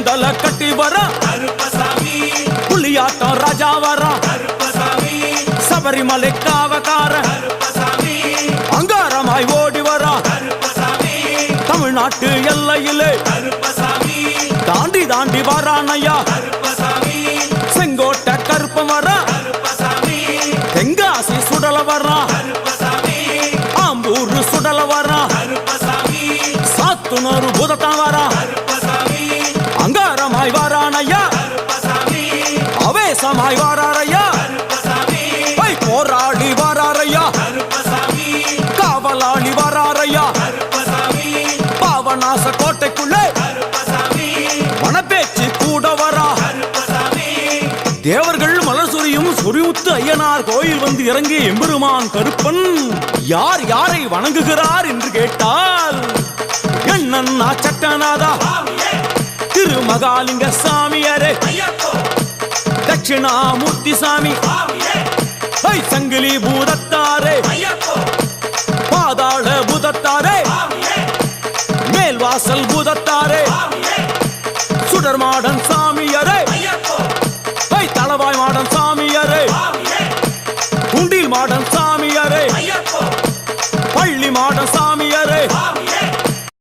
பந்தல கட்டி வர புலியாட்டம் ராஜா வர சபரிமலை காவக்கார அங்காரமாய் ஓடி வர தமிழ்நாட்டு எல்லையிலே தாண்டி தாண்டி வரானையா செங்கோட்டை கருப்பம் வர தெங்காசி சுடல வர ஆம்பூர் சுடல வர சாத்துனூர் புதத்தான் வர அங்காரமாய் வரானையா அவேசமாய் வராரையா போராடி வராரையா காவலாளி வராரையா பாவநாச கோட்டைக்குள்ளே மனப்பேச்சு கூட வரா தேவர்கள் மலர் சொரியும் சொரிமுத்து ஐயனார் கோயில் வந்து இறங்கிய எம்பெருமான் கருப்பன் யார் யாரை வணங்குகிறார் என்று கேட்டால் எண்ணன்னா சட்டநாதா திருமகாலிங்க சாமியாரே தட்சிணாமூர்த்தி சாமி சங்கிலி பூதத்தாரே பாதாள பூதத்தாரே மேல்வாசல் பூதத்தாரே சுடர்மாடன் சாமியாரே தளவாய் மாடன் சாமியாரே குண்டில் மாடன் சாமியாரே பள்ளி மாடன் சாமி